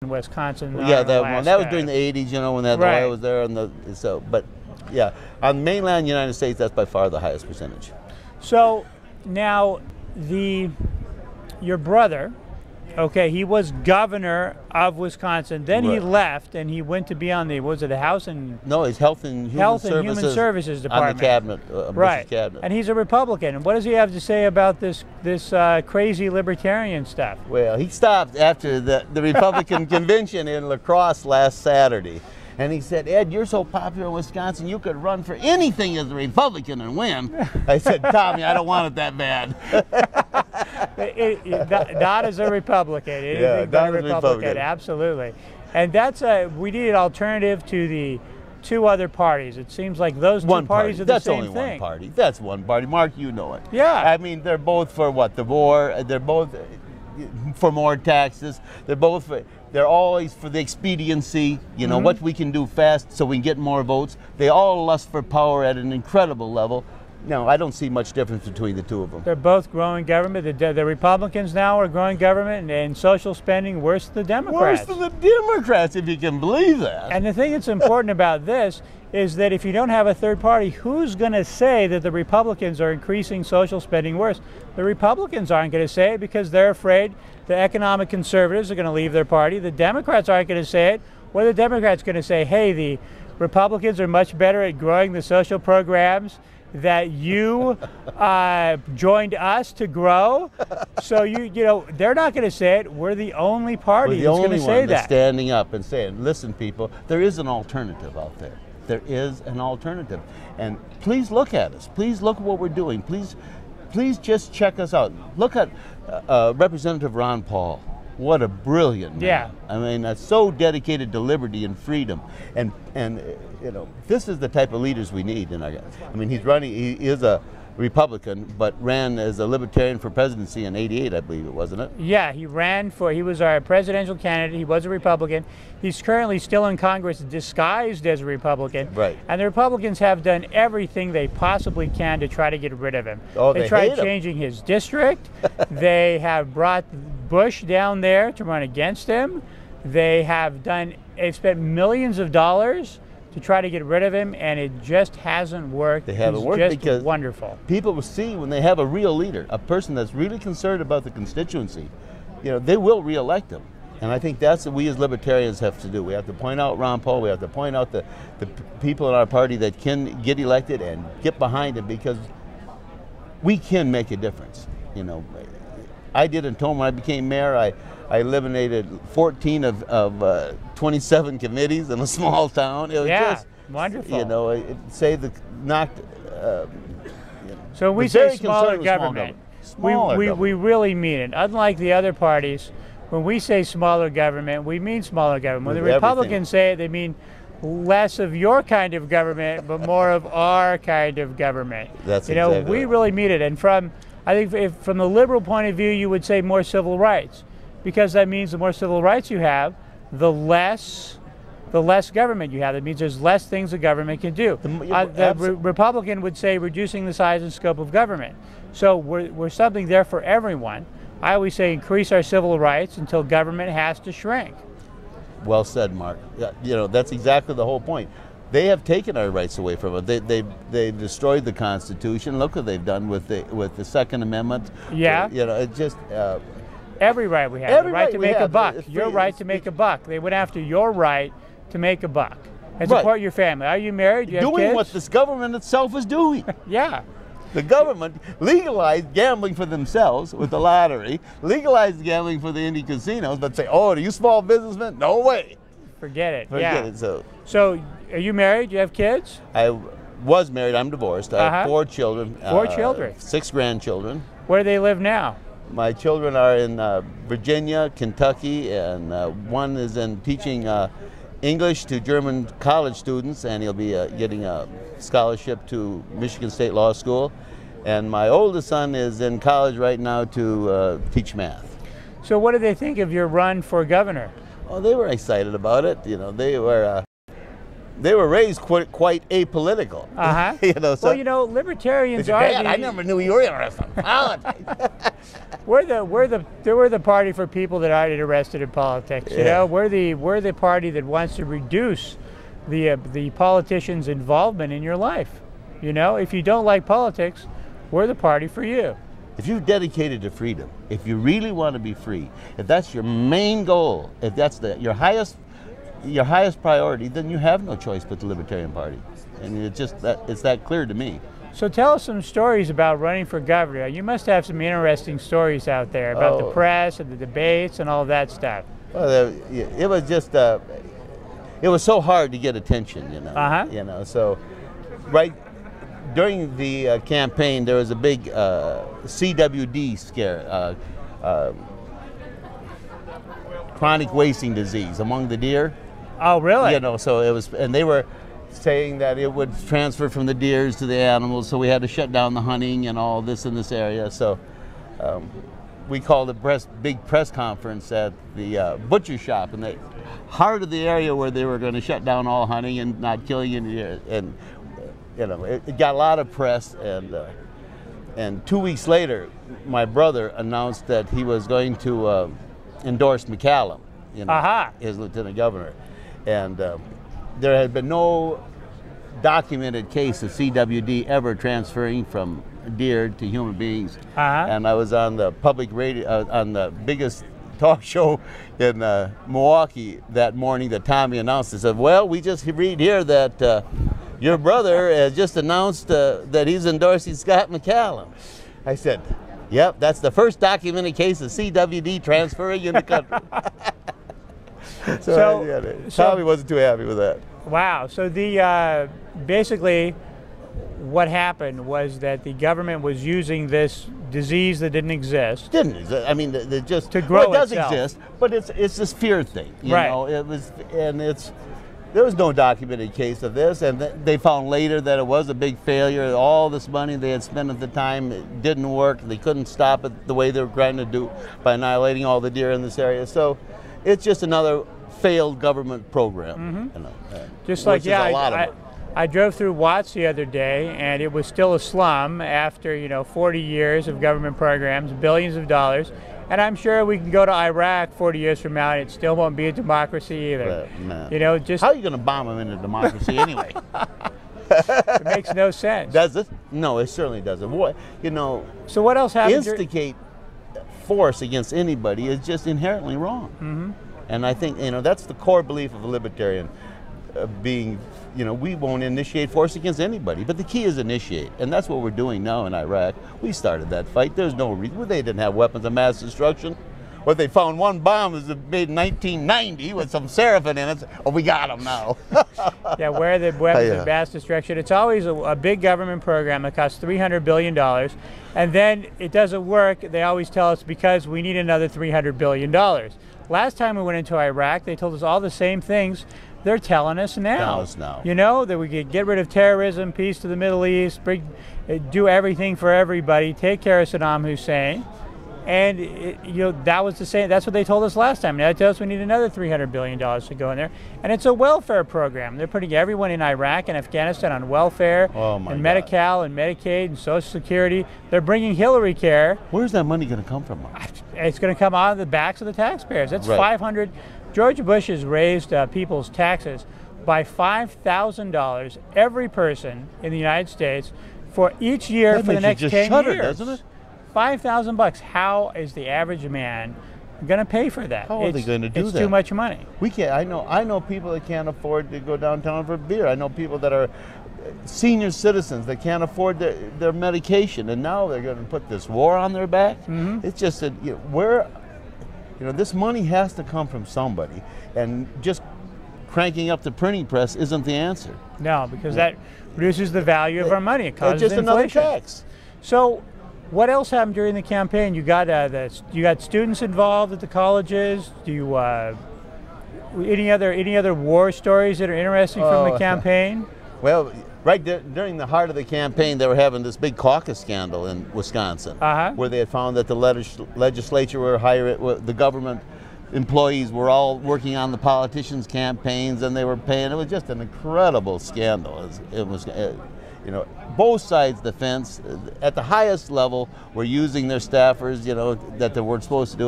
in Wisconsin. Yeah, that one. That was during the 80s, you know, when that Right. oil was there. But yeah, on the mainland United States, that's by far the highest percentage. So now your brother, okay, he was governor of Wisconsin. Then he Right. left and he went to be on the, was it the House and No, it's Health and Human Services Department. on the cabinet, right? Bush's cabinet. And he's a Republican. And what does he have to say about this crazy libertarian stuff? Well, he stopped after the Republican convention in La Crosse last Saturday. And he said, Ed, you're so popular in Wisconsin, you could run for anything as a Republican and win. I said, Tommy, I don't want it that bad. Not as a Republican. Anything but a Republican. Absolutely. And that's we need an alternative to the two other parties. It seems like those two parties are the same thing. That's only one party. That's one party. Mark, you know it. Yeah. I mean, they're both for what? The war. They're both for more taxes. They're always for the expediency, you know, what we can do fast so we can get more votes. They all lust for power at an incredible level. No, I don't see much difference between the two of them. They're both growing government. The Republicans now are growing government and social spending worse than the Democrats. Worse than the Democrats, if you can believe that. And the thing that's important about this is that if you don't have a third party, who's going to say that the Republicans are increasing social spending worse? The Republicans aren't going to say it because they're afraid the economic conservatives are going to leave their party. The Democrats aren't going to say it. What are the Democrats going to say? Hey, the Republicans are much better at growing the social programs that you joined us to grow. So you know, they're not going to say it. We're the only party that's going to say that. We're the only one that's standing up and saying, listen, people, there is an alternative out there. There is an alternative. And please look at us. Please look at what we're doing. Please just check us out. Look at Representative Ron Paul. What a brilliant man. Yeah. I mean, that's so dedicated to liberty and freedom. And you know, this is the type of leaders we need. I mean, he is a Republican, but ran as a Libertarian for presidency in '88, I believe it, wasn't it? Yeah, he was our presidential candidate. He was a Republican. He's currently still in Congress disguised as a Republican. Right. And the Republicans have done everything they possibly can to try to get rid of him. Oh, they tried changing his district. They have brought Bush down there to run against him. They've spent millions of dollars to try to get rid of him, and it just hasn't worked. They haven't worked just because wonderful. People will see when they have a real leader, a person that's really concerned about the constituency, you know, they will re-elect him. And I think that's what we as libertarians have to do. We have to point out Ron Paul. We have to point out the people in our party that can get elected and get behind him, because we can make a difference. You know, I did in Tomah when I became mayor. I eliminated 14 of 27 committees in a small town. It was just wonderful. You know, it saved knocked. So we say smaller government. We really mean it. Unlike the other parties, when we say smaller government, we mean smaller government. When the Republicans say it, they mean less of your kind of government, but more of our kind of government. That's exactly we really mean it. And I think from the liberal point of view, you would say more civil rights, because that means the more civil rights you have, the less government you have. That means there's less things the government can do. The Republican would say reducing the size and scope of government. So we're something there for everyone. I always say increase our civil rights until government has to shrink. Well said, Mark. You know, that's exactly the whole point. They have taken our rights away from us. They destroyed the Constitution. Look what they've done with the Second Amendment. Yeah. You know, it just every right we have. The right to make a buck. Your right to make a buck. They went after your right to make a buck and support your family. Are you married? Do you have kids? Doing what this government itself is doing. Yeah. The government legalized gambling for themselves with the lottery, legalized gambling for the indie casinos, but say, oh, are you small businessmen? No way. Forget it. Forget it. So are you married? Do you have kids? I was married. I'm divorced. I have 4 children. 4 children. 6 grandchildren. Where do they live now? My children are in Virginia, Kentucky, and one is in teaching English to German college students, and he'll be getting a scholarship to Michigan State Law School. And my oldest son is in college right now to teach math. So what do they think of your run for governor? Well, they were excited about it. You know, they were they were raised quite apolitical. You know, so well, you know, libertarians said, are. Dad, I never knew you were interested in politics. we're the party for people that aren't interested in politics. You know, we're the party that wants to reduce the politicians' involvement in your life. You know, if you don't like politics, we're the party for you. If you're dedicated to freedom, if you really want to be free, if that's your main goal, if that's your highest priority, then you have no choice but the Libertarian Party. And it's that clear to me. So tell us some stories about running for governor. You must have some interesting stories out there about the press and the debates and all that stuff. Well, it was just it was so hard to get attention, you know. You know, so right during the campaign, there was a big CWD scare, chronic wasting disease among the deer. Oh, really? You know, so it was, and they were saying that it would transfer from the deers to the animals, so we had to shut down the hunting and all this in this area. So we called a big press conference at the butcher shop in the heart of the area where they were going to shut down all hunting and not killing any deer. And you know, it got a lot of press, and 2 weeks later, my brother announced that he was going to endorse McCallum, you know, his lieutenant governor, and there had been no documented case of CWD ever transferring from deer to human beings. And I was on the public radio, on the biggest talk show in Milwaukee that morning that Tommy announced. He said, well, we just read here that your brother has just announced that he's endorsing Scott McCallum. I said, yep, that's the first documented case of CWD transferring in the country. so Tommy wasn't too happy with that. Wow. So the basically what happened was that the government was using this disease that didn't exist. Didn't exist. I mean, they just to grow it does itself. Exist, but it's this fear thing. You right. know, there was no documented case of this, and they found later that it was a big failure. All this money they had spent at the time, it didn't work. They couldn't stop it the way they were trying to do by annihilating all the deer in this area. So it's just another failed government program. You know, just like, I drove through Watts the other day, and it was still a slum after, you know, 40 years of government programs, billions of dollars. And I'm sure we can go to Iraq 40 years from now, and it still won't be a democracy either. You know, just how are you going to bomb them into democracy anyway? It makes no sense. Does it? No, it certainly doesn't. What, you know? So what else happens? Instigate force against anybody is just inherently wrong. And I think, you know, that's the core belief of a libertarian, being, you know, we won't initiate force against anybody, but the key is initiate, and that's what we're doing now in Iraq. We started that fight. There's no reason. They didn't have weapons of mass destruction. What they found, one bomb was made in 1990 with some seraphim in it. Oh, we got them now. Yeah, where are the weapons of mass destruction? It's always a big government program that costs $300 billion, and then it doesn't work. They always tell us because we need another $300 billion. Last time we went into Iraq, they told us all the same things they're telling us now. You know, that we could get rid of terrorism, peace to the Middle East, do everything for everybody, take care of Saddam Hussein. And you know, that was the same. That's what they told us last time. Now they tell us we need another $300 billion to go in there, and it's a welfare program. They're putting everyone in Iraq and Afghanistan on welfare, and Medi-Cal and Medicaid and Social Security. They're bringing Hillary Care. Where's that money going to come from? It's going to come out of the backs of the taxpayers. That's $500. George Bush has raised people's taxes by $5,000 every person in the United States for each year for the next 10 years. Doesn't it? $5,000. How is the average man going to pay for that? How are they going to do that? It's too much money. We can't. I know people that can't afford to go downtown for beer. I know people that are senior citizens that can't afford their medication, and now they're going to put this war on their back. It's just that, you know, this money has to come from somebody, and just cranking up the printing press isn't the answer. No, because that reduces the value of our money. It causes just inflation. Another tax. So, what else happened during the campaign? You got you got students involved at the colleges. Do you any other war stories that are interesting from the campaign? Well, during the heart of the campaign, they were having this big caucus scandal in Wisconsin, where they had found that the legislature the government employees were all working on the politicians' campaigns, and they were paying. It was just an incredible scandal. It was you know, both sides of the fence, at the highest level, were using their staffers, you know, that they weren't supposed to do.